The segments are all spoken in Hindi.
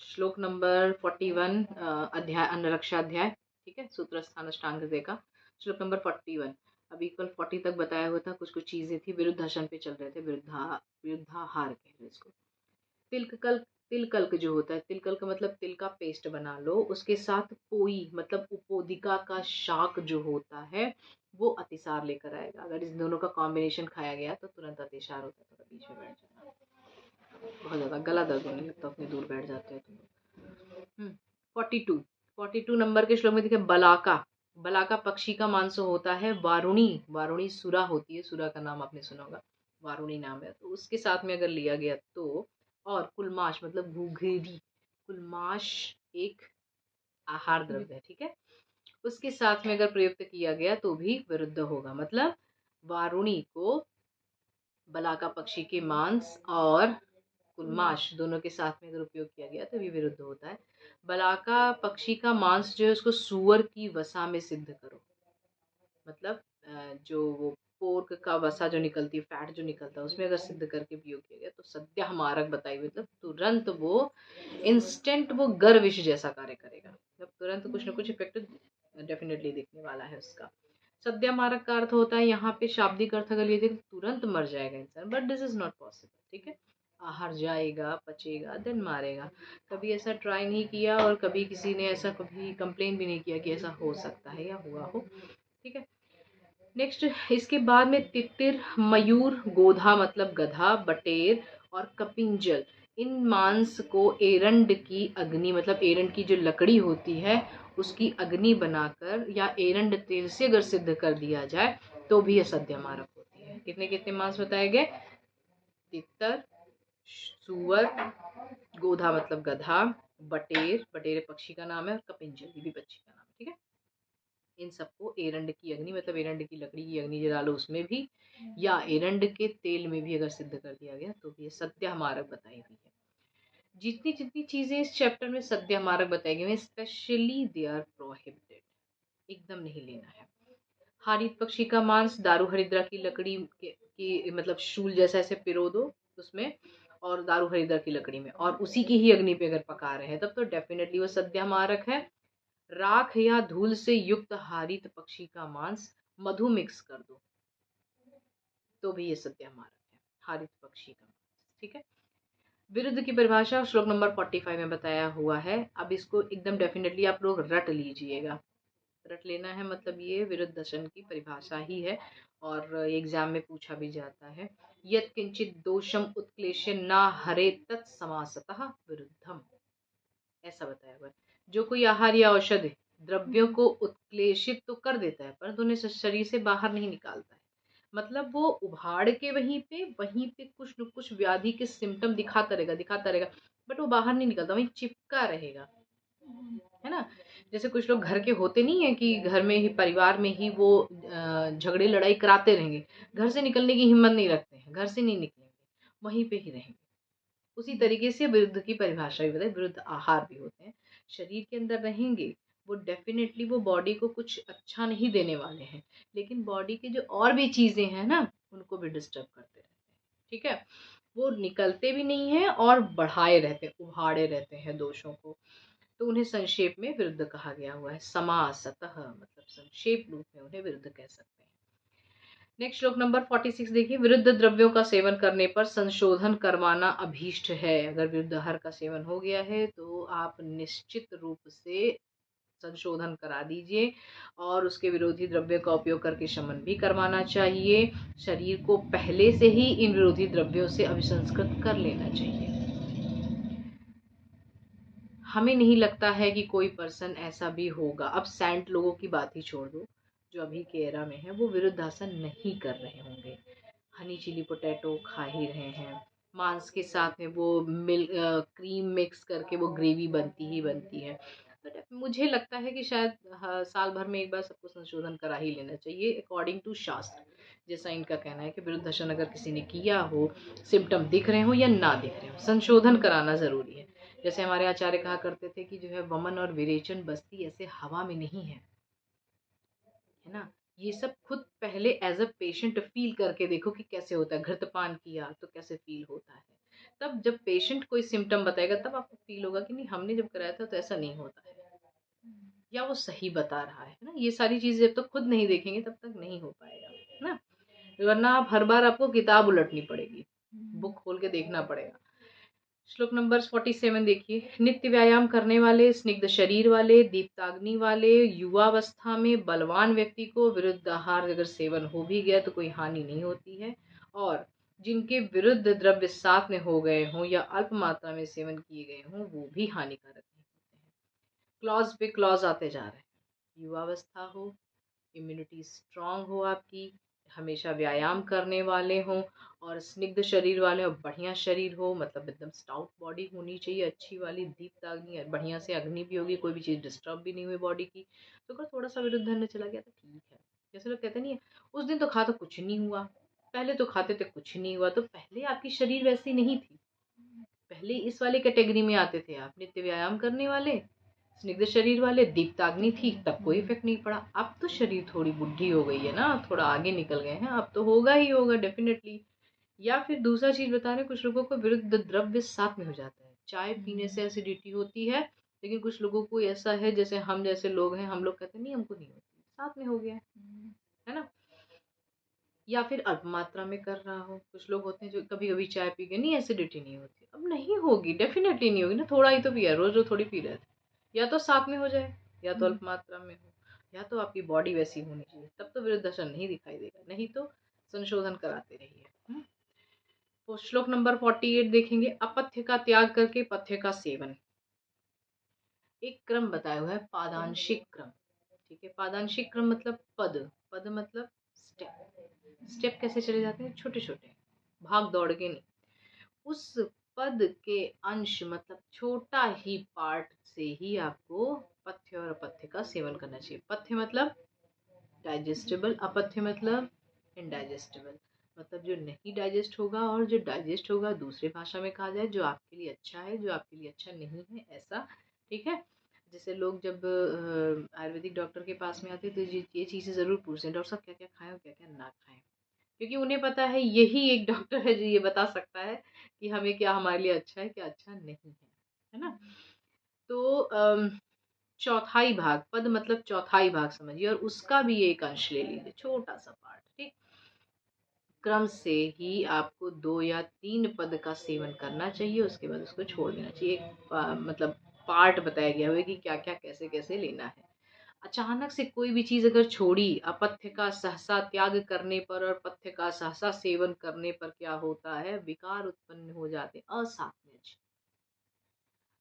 श्लोक नंबर 41 अध्याय अनरक्षाध्याय, ठीक है, सूत्र स्थान अष्टांग का श्लोक नंबर 41। अभी कल 40 तक बताया हुआ था, कुछ कुछ चीजें थी, विरुद्धासन पे चल रहे थे, विरुद्धाहार कह रहे इसको। तिलकल्क जो होता है, तिलकल्क मतलब तिल का पेस्ट बना लो, उसके साथ पोई मतलब उपोदिका का शाक जो होता है वो अतिसार लेकर आएगा। अगर इस दोनों का कॉम्बिनेशन खाया गया तो तुरंत अतिसार होता है। थोड़ा बीच में बैठ जाना, बहुत ज्यादा गला दर्द होने लगता है, अपनी दूर बैठ जाते हैं तुम। 42 नंबर के श्लोक में देखिए, बलाका। बलाका पक्षी का मांस होता है। वारुणी, वारुणी सुरा होती है, सुरा का नाम आपने सुना होगा, वारुणी नाम है, तो उसके साथ में अगर लिया गया तो। और कुलमाश मतलब घुघरी, कुलमाश एक आहार द्रव्य है, ठीक है, उसके साथ में अगर प्रयुक्त किया गया तो भी विरुद्ध होगा। मतलब वारुणी को बलाका पक्षी के मांस और कुलमाश दोनों के साथ में अगर उपयोग किया गया तो भी विरुद्ध होता है। बलाका पक्षी का मांस जो है उसको सुअर की वसा में सिद्ध करो, मतलब जो वो पोर्क का वसा जो निकलती है, फैट जो निकलता है, उसमें अगर सिद्ध करके उपयोग किया गया तो सद्य मारक बताई, मतलब तुरंत वो इंस्टेंट वो गर्विश जैसा कार्य करेगा, मतलब तुरंत कुछ ना कुछ इफेक्ट डेफिनेटली दिखने वाला है उसका। सद्य मारक का अर्थ होता है यहाँ पे शाब्दिक अर्थ अगर लिए तो तुरंत मर जाएगा इंसान, but this is not possible, ठीक है। आहार जाएगा, पचेगा, देन मारेगा। कभी ऐसा ट्राई नहीं किया और कभी किसी ने ऐसा कभी कंप्लेन भी नहीं किया कि ऐसा हो सकता है या हुआ हो, ठीक है। नेक्स्ट इसके बाद में तितिर, मयूर, गोधा मतलब गधा, बटेर और कपिंजल, इन मांस को एरंड की अग्नि मतलब एरंड की जो लकड़ी होती है उसकी अग्नि बनाकर या एरंड तेल से अगर सिद्ध कर दिया जाए तो भी असत्य मारक होती है। कितने कितने मांस बताए गए? तितर, सुअर, गोधा मतलब गधा, बटेर, बटेर पक्षी का नाम है, और कपिंजल ये भी पक्षी का नाम है, ठीक है। इन सबको एरंड की अग्नि मतलब एरंड की लकड़ी की अग्नि जला लो उसमें भी, या एरंड के तेल में भी अगर सिद्ध कर दिया गया तो भी ये सत्य मारक बताई हुई है। जितनी जितनी चीजें इस चैप्टर में सत्य मारक बताई गई हैं, स्पेशली दे आर प्रोहिबिटेड, एकदम नहीं लेना है। हारित पक्षी का मांस दारू हरिद्रा की लकड़ी की मतलब शूल जैसा ऐसे पिरो दो उसमें, और दारू हरिद्रा की लकड़ी में, और उसी की ही अग्नि पे अगर पका रहे हैं तब तो डेफिनेटली वो सद्या मारक है। राख या धूल से युक्त हारित पक्षी का मांस मधु मिक्स कर दो तो भी ये सत्य मारक है, हारित पक्षी का मांस, ठीक है। विरुद्ध की परिभाषा श्लोक नंबर 45 में बताया हुआ है। अब इसको एकदम डेफिनेटली आप लोग रट लीजिएगा, रट लेना है, मतलब ये विरुद्ध दर्शन की परिभाषा ही है और एग्जाम में पूछा भी जाता है। यत् किंचित दोषम उत्क्लेश्य ना हरे तत्समासतः विरुद्धम, ऐसा बताया हुआ है। जो कोई आहार या औषधि द्रव्यों को उत्क्लेशित तो कर देता है परंतु उन्हें शरीर से बाहर नहीं निकालता है, मतलब वो उभाड़ के वहीं पे कुछ न कुछ व्याधि के सिम्टम दिखाता रहेगा, बट वो बाहर नहीं निकलता, वहीं चिपका रहेगा, है ना। जैसे कुछ लोग घर के होते नहीं है कि घर में ही परिवार में ही वो झगड़े लड़ाई कराते रहेंगे, घर से निकलने की हिम्मत नहीं रखते हैं, घर से नहीं निकलेंगे, वहीं पे ही रहेंगे। उसी तरीके से विरुद्ध की परिभाषा भी बताए, विरुद्ध आहार भी होते हैं, शरीर के अंदर रहेंगे, वो डेफिनेटली वो बॉडी को कुछ अच्छा नहीं देने वाले हैं, लेकिन बॉडी के जो और भी चीजें हैं ना उनको भी डिस्टर्ब करते रहते हैं, ठीक है। वो निकलते भी नहीं है और बढ़ाए रहते हैं, उभाड़े रहते हैं दोषों को, तो उन्हें संक्षेप में विरुद्ध कहा गया हुआ है। समासतः मतलब संक्षेप रूप में उन्हें विरुद्ध कह सकते हैं। नेक्स्ट श्लोक नंबर 46 देखिए, विरुद्ध द्रव्यों का सेवन करने पर संशोधन करवाना अभीष्ट है। अगर विरुद्ध आहार का सेवन हो गया है तो आप निश्चित रूप से संशोधन करा दीजिए और उसके विरोधी द्रव्य का उपयोग करके शमन भी करवाना चाहिए। शरीर को पहले से ही इन विरोधी द्रव्यों से अभिसंस्कृत कर लेना चाहिए। हमें नहीं लगता है कि कोई पर्सन ऐसा भी होगा, अब सैंट लोगों की बात ही छोड़ दो, जो अभी के एरा में है वो विरुद्धासन नहीं कर रहे होंगे, हनी चिली पोटैटो खा ही रहे हैं, मांस के साथ में वो क्रीम मिक्स करके वो ग्रेवी बनती ही बनती है। बट मुझे लगता है कि शायद साल भर में एक बार सबको संशोधन करा ही लेना चाहिए अकॉर्डिंग टू शास्त्र, जैसा इनका कहना है कि विरुद्धासन अगर किसी ने किया हो, सिम्टम दिख रहे हो या ना दिख रहे हो, संशोधन कराना जरूरी है। जैसे हमारे आचार्य कहा करते थे कि जो है वमन और विरेचन बस्ती ऐसे हवा में नहीं है ना, ये सब खुद पहले एज अ पेशेंट फील करके देखो कि कैसे होता है, घृतपान किया तो कैसे फील होता है, तब जब पेशेंट कोई सिम्टम बताएगा तब आपको फील होगा कि नहीं, हमने जब कराया था तो ऐसा नहीं होता है, या वो सही बता रहा है ना। ये सारी चीजें जब तक खुद नहीं देखेंगे तब तक नहीं हो पाएगा, है ना। वरना आप हर बार आपको किताब उलटनी पड़ेगी, बुक खोल के देखना पड़ेगा। श्लोक नंबर 47 देखिए। नित्य व्यायाम करने वाले, स्निग्ध शरीर वाले, दीप्ताग्नि वाले, युवावस्था में बलवान व्यक्ति को विरुद्ध आहार अगर सेवन हो भी गया तो कोई हानि नहीं होती है, और जिनके विरुद्ध द्रव्य साथ में हो गए हों या अल्प मात्रा में सेवन किए गए हों वो भी हानिकारक नहीं होते हैं। क्लॉज पे क्लॉज आते जा रहे हैं। युवावस्था हो, इम्यूनिटी स्ट्रांग हो आपकी, हमेशा व्यायाम करने वाले हों, और स्निग्ध शरीर वाले हो, बढ़िया शरीर हो, मतलब एकदम स्टाउट बॉडी होनी चाहिए, अच्छी वाली दीप्ताग्नि, बढ़िया से अग्नि भी होगी, कोई भी चीज़ डिस्टर्ब भी नहीं हुई बॉडी की। तो अगर थोड़ा सा विरुद्ध धन में चला गया तो ठीक है। जैसे लोग कहते नहीं है उस दिन तो खा तो कुछ नहीं हुआ, पहले तो खाते थे कुछ नहीं हुआ, तो पहले आपकी शरीर वैसी नहीं थी, पहले इस वाले कैटेगरी में आते थे आप, नित्य व्यायाम करने वाले, स्निग्ध शरीर वाले, दीप्ताग्नि थी, तब कोई इफेक्ट नहीं पड़ा। अब तो शरीर थोड़ी बुद्धि हो गई है ना, थोड़ा आगे निकल गए हैं, अब तो होगा ही होगा डेफिनेटली। या फिर दूसरा चीज बता रहे, कुछ लोगों को विरुद्ध द्रव्य साथ में हो जाता है, चाय पीने से एसिडिटी होती है, लेकिन कुछ लोगों को ऐसा है, जैसे हम जैसे लोग हैं, हम लोग कहते हैं नहीं हमको नहीं होती, साथ में हो गया है ना। या फिर अल्प मात्रा में कर रहा हो, कुछ लोग होते हैं जो कभी कभी चाय पी के नहीं एसिडिटी नहीं होती, अब नहीं होगी, डेफिनेटली नहीं होगी ना, थोड़ा ही तो पिया, रोज रोज थोड़ी पी रहे थे। या तो साथ में हो जाए, या तो अल्प मात्रा में हो, या तो आपकी बॉडी वैसी होनी चाहिए, तब तो विरुद्ध दर्शन नहीं दिखाई देगा, नहीं तो संशोधन कराते रहिए। तो श्लोक नंबर 48 देखेंगे। अपथ्य का त्याग करके पथ्य का सेवन। एक क्रम बताया हुआ है, पादांशिक क्रम, ठीक है। पादांशिक क्रम मतलब पद, पद मतलब स्टेप, स्टेप कैसे चले जाते हैं, छोटे छोटे, भाग दौड़ के नहीं, उस पद के अंश मतलब छोटा ही पार्ट से ही आपको पथ्य और अपथ्य का सेवन करना चाहिए। पथ्य मतलब डाइजेस्टेबल, अपथ्य मतलब इनडाइजेस्टेबल, मतलब जो नहीं डाइजेस्ट होगा, और जो डाइजेस्ट होगा दूसरे भाषा में कहा जाए जो आपके लिए अच्छा है, जो आपके लिए अच्छा नहीं है, ऐसा, ठीक है। जैसे लोग जब आयुर्वेदिक डॉक्टर के पास में आते हैं तो ये चीज़ें ज़रूर पूछते हैं, डॉक्टर साहब क्या क्या खाएं और क्या क्या ना खाएं, क्योंकि उन्हें पता है यही एक डॉक्टर है जो ये बता सकता है कि हमें क्या हमारे लिए अच्छा है, क्या अच्छा नहीं है ना। तो चौथाई भाग, पद मतलब चौथाई भाग समझिए, और उसका भी एक अंश ले लीजिए, छोटा सा पार्ट, ठीक। क्रम से ही आपको 2 या 3 पद का सेवन करना चाहिए, उसके बाद उसको छोड़ देना चाहिए। मतलब पार्ट बताया गया हुआ कि क्या क्या कैसे कैसे लेना है। अचानक से कोई भी चीज अगर छोड़ी, अपथ्य का सहसा त्याग करने पर और पथ्य का सहसा सेवन करने पर क्या होता है, विकार उत्पन्न हो जाते हैं, असात्मज।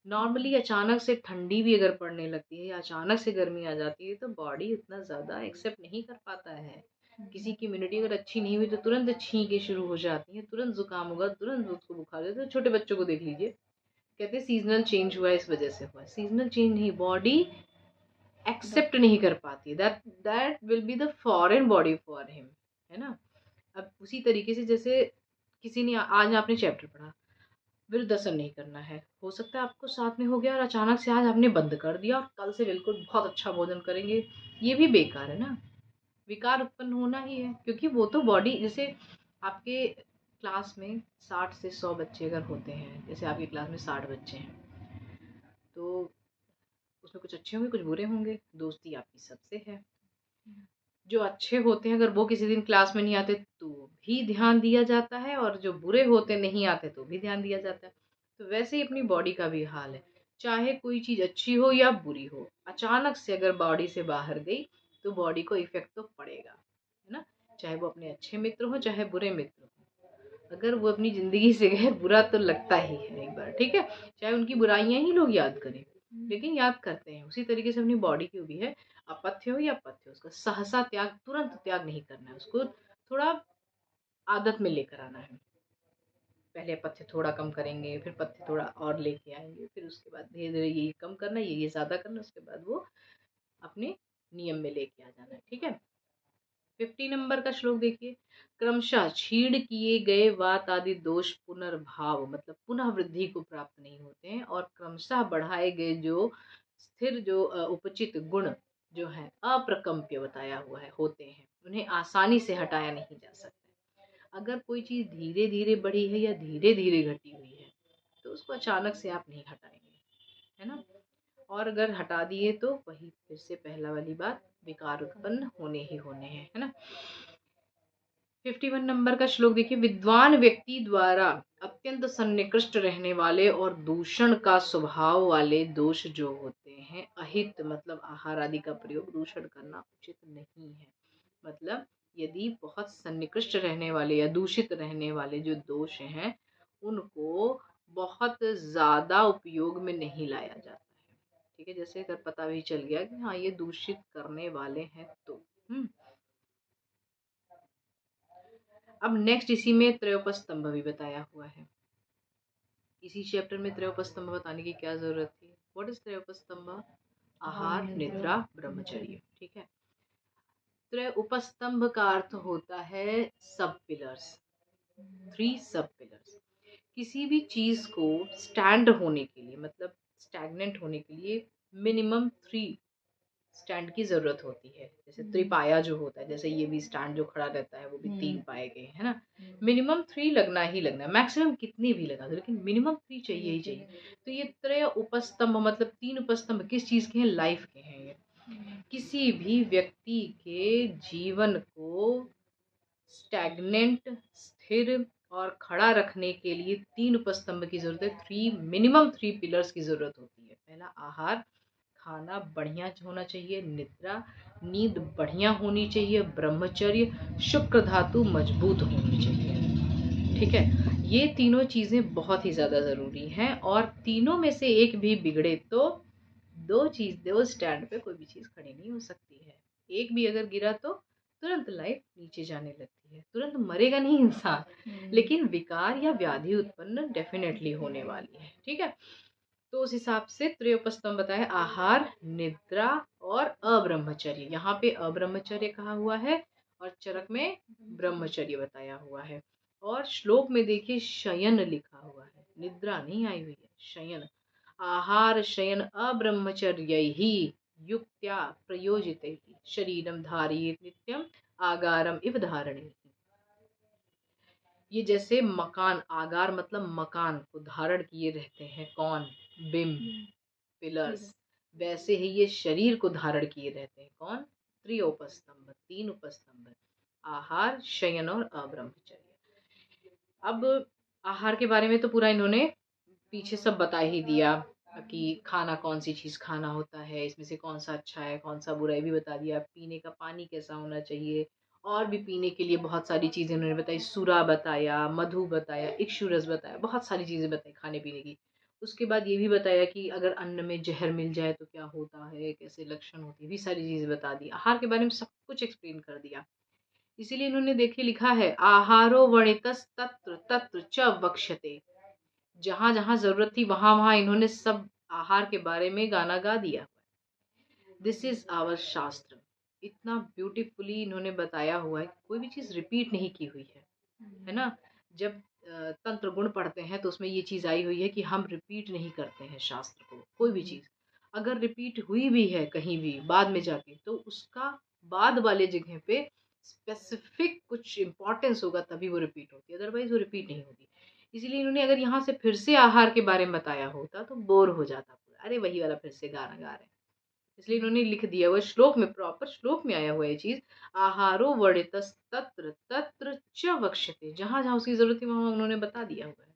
नॉर्मली अचानक से ठंडी भी अगर पड़ने लगती है या अचानक से गर्मी आ जाती है तो बॉडी उतना ज़्यादा एक्सेप्ट नहीं कर पाता है। किसी की इम्यूनिटी अगर अच्छी नहीं हुई तो तुरंत छींकें शुरू हो जाती हैं, तुरंत जुकाम होगा, तुरंत उसको बुखार हो जाता है। छोटे बच्चों को देख लीजिए, कहते हैं सीजनल चेंज हुआ है, इस वजह से हुआ है। सीजनल चेंज नहीं, बॉडी एक्सेप्ट नहीं कर पाती, that that will be the foreign body for him, है ना। अब उसी तरीके से जैसे किसी ने आज आपने चैप्टर पढ़ा, विरुद्धासन नहीं करना है, हो सकता है आपको साथ में हो गया और अचानक से आज आपने बंद कर दिया और कल से बिल्कुल बहुत अच्छा भोजन करेंगे, ये भी बेकार है ना, विकार उत्पन्न होना ही है। क्योंकि वो तो बॉडी, जैसे आपके क्लास में 60 से 100 बच्चे अगर होते हैं, जैसे आपकी क्लास में 60 बच्चे हैं, तो उसमें कुछ अच्छे होंगे कुछ बुरे होंगे, दोस्ती आपकी सबसे है। जो अच्छे होते हैं अगर वो किसी दिन क्लास में नहीं आते तो भी ध्यान दिया जाता है, और जो बुरे होते नहीं आते तो भी ध्यान दिया जाता है। तो वैसे ही अपनी बॉडी का भी हाल है, चाहे कोई चीज़ अच्छी हो या बुरी हो, अचानक से अगर बॉडी से बाहर गई तो बॉडी को इफेक्ट तो पड़ेगा, है ना। चाहे वो अपने अच्छे मित्र हो चाहे बुरे मित्र हो, अगर वो अपनी ज़िंदगी से गए बुरा तो लगता ही है एक बार, ठीक है। चाहे उनकी बुराइयां ही लोग याद करें, लेकिन याद करते हैं। उसी तरीके से अपनी बॉडी की भी है, अपथ्य हो या पथ्य हो, उसका सहसा त्याग, तुरंत त्याग नहीं करना है, उसको थोड़ा आदत में लेकर आना है। पहले पथ्य थोड़ा कम करेंगे, फिर पथ्य थोड़ा और लेके आएंगे, फिर उसके बाद धीरे धीरे ये कम करना, ये ज़्यादा करना, उसके बाद वो अपने नियम में लेके आ जाना है, ठीक है। 50 नंबर का श्लोक देखिए। क्रमशः क्षीण किए गए वात आदि दोष पुनर्भाव मतलब पुनः वृद्धि को प्राप्त नहीं होते हैं, और क्रमशः बढ़ाए गए जो स्थिर जो उपचित गुण जो है अप्रकम्प्य बताया हुआ है होते हैं, उन्हें आसानी से हटाया नहीं जा सकता। अगर कोई चीज धीरे धीरे बढ़ी है या धीरे धीरे घटी हुई है तो उसको अचानक से आप नहीं हटाएंगे, है ना। और अगर हटा दिए तो वही फिर से पहला वाली बात, विकार उत्पन्न होने ही होने हैं, है ना। 51 नंबर का श्लोक देखिए, विद्वान व्यक्ति द्वारा अत्यंत सन्निकृष्ट रहने वाले और दूषण का स्वभाव वाले दोष जो होते हैं, अहित मतलब आहार आदि का प्रयोग दूषण करना उचित नहीं है। मतलब यदि बहुत सन्निकृष्ट रहने वाले या दूषित रहने वाले जो दोष हैं, उनको बहुत ज्यादा उपयोग में नहीं लाया जाता है, ठीक है। जैसे अगर पता भी चल गया कि हाँ ये दूषित करने वाले हैं तो अब नेक्स्ट इसी में त्रयोपस्तंभ भी बताया हुआ है। इसी चैप्टर में त्रयोपस्तंभ बताने की क्या जरूरत थी। व्हाट इज त्रयोपस्तंभ? आहार, निद्रा, ब्रह्मचर्य, ठीक है। त्रयोपस्तंभ का अर्थ होता है सब पिलर्स, 3 सब पिलर्स। किसी भी चीज को स्टैंड होने के लिए, मतलब स्टैग्नेंट होने के लिए मिनिमम 3 स्टैंड की जरूरत होती है। जैसे त्रिपाया जो होता है, जैसे ये भी स्टैंड जो खड़ा रहता है वो भी 3 पाए के, है ना। मिनिमम 3 लगना ही लगना, मैक्सिमम कितनी भी लगा दो लेकिन मिनिमम 3 चाहिए ही चाहिए। तो ये त्रय उपस्तंभ मतलब 3 उपस्तंभ किस चीज के हैं? लाइफ के हैं ये। किसी भी व्यक्ति के जीवन को स्टैग्नेंट, स्थिर और खड़ा रखने के लिए 3 उपस्तंभ की जरूरत है। 3 मिनिमम 3 पिलर्स की जरूरत होती है। पहला आहार, खाना बढ़िया होना चाहिए, निद्रा, नींद बढ़िया होनी चाहिए, ब्रह्मचर्य, शुक्र धातु मजबूत होनी चाहिए, ठीक है। ये तीनों चीजें बहुत ही ज्यादा जरूरी हैं और तीनों में से एक भी बिगड़े तो दो स्टैंड पे कोई भी चीज खड़ी नहीं हो सकती है। एक भी अगर गिरा तो तुरंत लाइफ नीचे जाने लगती है। तुरंत मरेगा नहीं इंसान, लेकिन विकार या व्याधि उत्पन्न डेफिनेटली होने वाली है, ठीक है। तो उस हिसाब से त्रयोपस्तंभ बताए आहार, निद्रा और अब्रह्मचर्य। यहाँ पे अब्रह्मचर्य कहा हुआ है और चरक में ब्रह्मचर्य बताया हुआ है। और श्लोक में देखिए शयन लिखा हुआ है, निद्रा नहीं आई हुई है, शयन। आहार शयन अब्रह्मचर्य ही युक्त्या प्रयोजित शरीरम धारियेत नित्यम आगारम इव धारणे। ये जैसे मकान, आगार मतलब मकान को धारण किए रहते हैं कौन? बिम, पिलर्स। वैसे ही ये शरीर को धारण किए रहते हैं कौन? त्रियोपस्तंभ, 3 उपस्तंभ, आहार, शयन और अब्रह्मचर्य। अब आहार के बारे में तो पूरा इन्होंने पीछे सब बता ही दिया कि खाना कौन सी चीज खाना होता है, इसमें से कौन सा अच्छा है कौन सा बुरा है भी बता दिया। पीने का पानी कैसा होना चाहिए, और भी पीने के लिए बहुत सारी चीजें उन्होंने बताई। सूरा बताया, मधु बताया, इक्षुरस बताया, बहुत सारी चीजें बताई खाने पीने की। उसके बाद ये भी बताया कि अगर अन्न में जहर मिल जाए तो क्या होता है, कैसे लक्षण होते हैं, भी सारी चीजें बता दी। आहार के बारे में सब कुछ एक्सप्लेन कर दिया। इसीलिए इन्होंने देखिए लिखा है आहारो वणितस तत्र तत्र च वक्ष्यते। जहां जहां जरूरत थी वहां वहां इन्होंने सब आहार के बारे में गाना गा दिया। दिस इज आवर शास्त्र। इतना ब्यूटीफुली इन्होंने बताया हुआ है, कोई भी चीज रिपीट नहीं की हुई है ना। जब तंत्र गुण पढ़ते हैं तो उसमें ये चीज आई हुई है कि हम रिपीट नहीं करते हैं शास्त्र को। कोई भी चीज अगर रिपीट हुई भी है कहीं भी बाद में जाके, तो उसका बाद वाले जगह पे स्पेसिफिक कुछ इंपॉर्टेंस होगा तभी वो रिपीट होती है, अदरवाइज वो रिपीट नहीं होती। इसलिए इन्होंने अगर यहाँ से फिर से आहार के बारे में बताया होता तो बोर हो जाता पूरा, अरे वही वाला फिर से गाना गा रहे हैं। इसलिए इन्होंने लिख दिया हुआ श्लोक में, प्रॉपर श्लोक में आया हुआ है चीज। आहारो वर्णितस् तत्र तत्र च वक्ष्यते। जहां जहां उसकी जरूरत है वहां उन्होंने बता दिया हुआ है,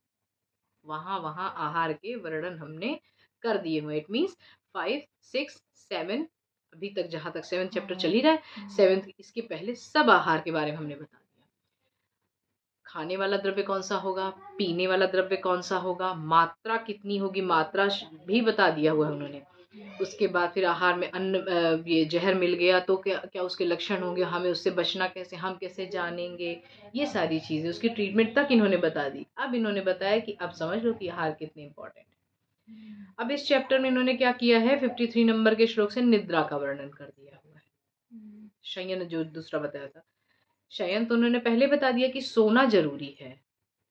वहां वहां आहार के वर्णन हमने कर दिए हुए। इट मीन्स 5, 6, 7, अभी तक जहां तक 7th चैप्टर चल ही रहा है, 7th इसके पहले सब आहार के बारे में हमने बता दिया। खाने वाला द्रव्य कौन सा होगा, पीने वाला द्रव्य कौन सा होगा, मात्रा कितनी होगी, मात्रा भी बता दिया हुआ है उन्होंने। उसके बाद फिर आहार में अन्न ये जहर मिल गया तो क्या क्या उसके लक्षण होंगे, हमें उससे बचना कैसे, हम कैसे जानेंगे, ये सारी चीजें उसकी ट्रीटमेंट तक इन्होंने बता दी। अब इन्होंने बताया कि अब समझ लो कि आहार कितने इंपॉर्टेंट है। अब इस चैप्टर में इन्होंने क्या किया है, 53 नंबर के श्लोक से निद्रा का वर्णन कर दिया हुआ है। शयन जो दूसरा बताया था, शयन तो उन्होंने पहले बता दिया कि सोना जरूरी है।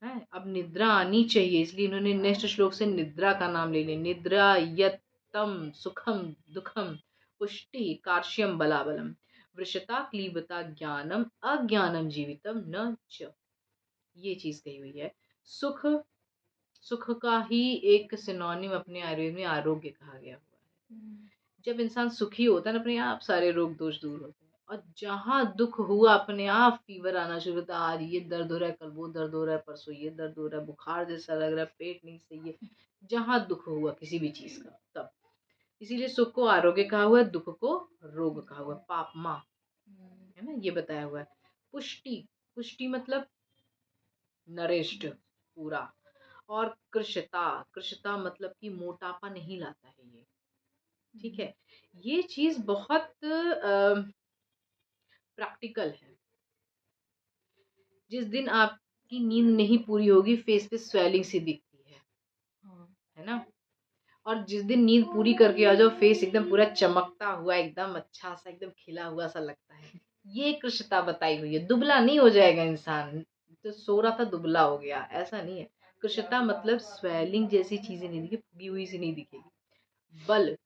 अब निद्रा आनी चाहिए, इसलिए इन्होंने नेक्स्ट श्लोक से निद्रा का नाम ले लिया। निद्रा यत्तम सुखम दुखम पुष्टि कार्श्यम बलाबलम वृषता क्लीबता ज्ञानम अज्ञानम जीवितम न च। ये चीज कही हुई है। सुख सुख का ही एक सिनोनिम अपने आयुर्वेद में आरोग्य कहा गया हुआ है। जब इंसान सुखी होता है ना, अपने आप सारे रोग दोष दूर होते हैं। और जहाँ दुख हुआ अपने आप फीवर आना शुरू होता है, आज ये दर्द हो रहा है, कल वो दर्द हो रहा है, परसों ये दर्द हो रहा है, बुखार जैसा लग रहा है, पेट नहीं सही है, जहाँ दुख हुआ किसी भी चीज का तब। इसीलिए सुख को आरोग्य कहा हुआ है, दुख को रोग कहा हुआ है, पाप माँ है ना, ये बताया हुआ है। पुष्टि, पुष्टि मतलब नरिष्ट पूरा। और कृशता, कृशता मतलब कि मोटापा नहीं लाता है ये, ठीक है। ये चीज बहुत प्रैक्टिकल है। जिस दिन आपकी नींद नहीं पूरी होगी फेस पे स्वेलिंग सी दिखती है ना। और जिस दिन नींद पूरी करके आ जाओ फेस एकदम पूरा चमकता हुआ, एकदम अच्छा सा, एकदम खिला हुआ सा लगता है। ये कृशता बताई हुई है। दुबला नहीं हो जाएगा इंसान, तो सो रहा था दुबला हो गया, ऐसा नहीं है। कृशता मतलब स्वेलिंग जैसी चीजें नहीं दिखेगी, फुगी हुई सी नहीं दिखेगी। बल,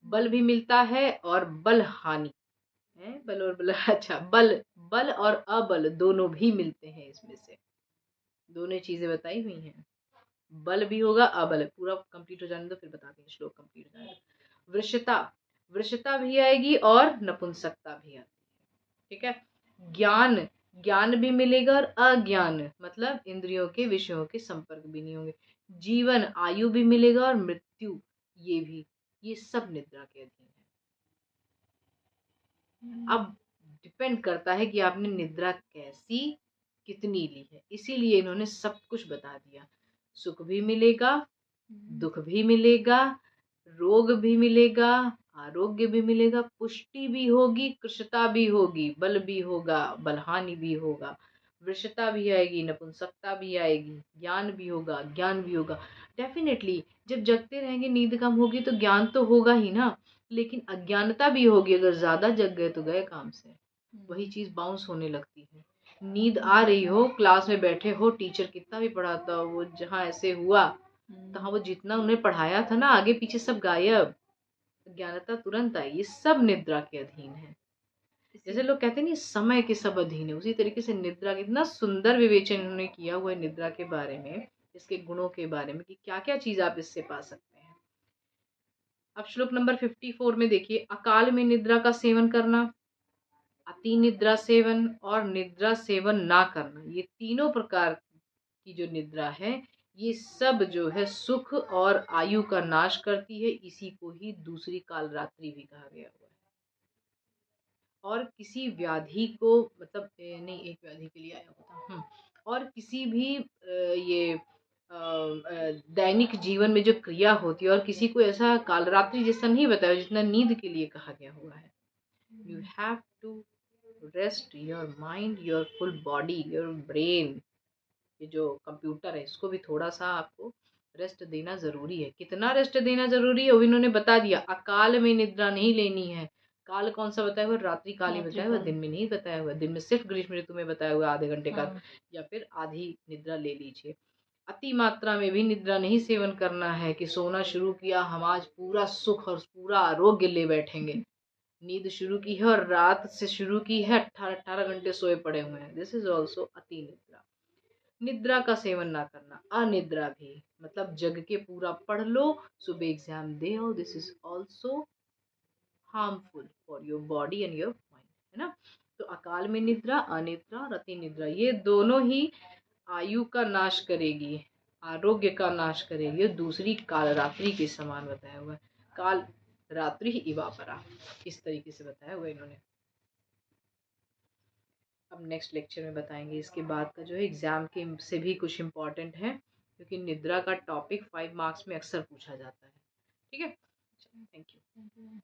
बल भी मिलता है और बल हानि है। बल और बल अच्छा, बल, बल और अबल दोनों भी मिलते हैं इसमें से, दोनों चीजें बताई हुई हैं। बल भी होगा, अबल, पूरा कंप्लीट हो जाने दो फिर बताते हैं, श्लोक कंप्लीट हो जाएगा। वृषता, वृषता भी आएगी और नपुंसकता भी आती है, ठीक है। ज्ञान, ज्ञान भी मिलेगा और अज्ञान मतलब इंद्रियों के विषयों के संपर्क भी नहीं होंगे। जीवन, आयु भी मिलेगा और मृत्यु, ये भी, ये सब निद्रा के अधीन है। अब डिपेंड करता है कि आपने निद्रा कैसी कितनी ली है, इसीलिए इन्होंने सब कुछ बता दिया। सुख भी मिलेगा, दुख भी मिलेगा, रोग भी मिलेगा, आरोग्य भी मिलेगा, पुष्टि भी होगी, कृशता भी होगी, बल भी होगा, बलहानि भी होगा, वृषता भी आएगी, नपुंसकता भी आएगी, ज्ञान भी होगा, ज्ञान भी होगा। डेफिनेटली जब जगते रहेंगे नींद कम होगी तो ज्ञान तो होगा ही ना, लेकिन अज्ञानता भी होगी। अगर ज्यादा जग गए तो गए काम से, वही चीज बाउंस होने लगती है। नींद आ रही हो, क्लास में बैठे हो, टीचर कितना भी पढ़ाता हो, वो जहाँ ऐसे हुआ तहाँ वो जितना उन्हें पढ़ाया था ना, आगे पीछे सब गायब, अज्ञानता तुरंत आई। ये सब निद्रा के अधीन है। जैसे लोग कहते हैं नहीं समय के सब अधीन है, उसी तरीके से निद्रा, कितना सुंदर विवेचन उन्होंने किया हुआ है निद्रा के बारे में, इसके गुणों के बारे में कि क्या क्या चीज आप इससे पा सकते हैं। अब श्लोक नंबर 54 में देखिए, अकाल में निद्रा का सेवन करना, अति निद्रा सेवन और निद्रा सेवन ना करना, ये तीनों प्रकार की जो निद्रा है, ये सब जो है सुख और आयु का नाश करती है। इसी को ही दूसरी काल रात्रि भी कहा गया हुआ है। और किसी व्याधि को मतलब नहीं, एक व्याधि के लिए आया होता, और किसी भी ये दैनिक जीवन में जो क्रिया होती है, और किसी को ऐसा कालरात्रि जैसा नहीं बताया जितना नींद के लिए कहा गया हुआ है। You have to rest your mind, your full body, your brain, ये जो कंप्यूटर है इसको भी थोड़ा सा आपको रेस्ट देना जरूरी है। कितना रेस्ट देना जरूरी है वो इन्होंने बता दिया। अकाल में निद्रा नहीं लेनी है। काल कौन सा बताया हुआ? रात्रि काल ही बताया हुआ, दिन में नहीं बताया हुआ। दिन में सिर्फ ग्रीष्म ऋतु में बताया हुआ आधे घंटे का, या फिर आधी निद्रा ले लीजिए। अति मात्रा में भी निद्रा नहीं सेवन करना है कि सोना शुरू किया हम आज पूरा सुख और पूरा आरोग्य ले बैठेंगे। नींद शुरू की है और रात से शुरू की है, 18 घंटे सोए पड़े हुए हैं, दिस इज ऑल्सो अति निद्रा। निद्रा का सेवन ना करना, अनिद्रा भी मतलब जग के पूरा पढ़ लो, सुबह एग्जाम दे आओ, this is also harmful for your body and your mind, है ना। तो अकाल में निद्रा, अनिद्रा और अति निद्रा, ये दोनों ही आयु का नाश करेगी, आरोग्य का नाश करेगी, और दूसरी काल रात्रि के समान बताया हुआ है। काल रात्रि इवापरा, इस तरीके से बताया हुआ इन्होंने। अब नेक्स्ट लेक्चर में बताएंगे। इसके बाद का जो है एग्जाम के से भी कुछ इम्पोर्टेंट है, क्योंकि निद्रा का टॉपिक 5 मार्क्स में अक्सर पूछा जाता है। ठीक है, थैंक यू।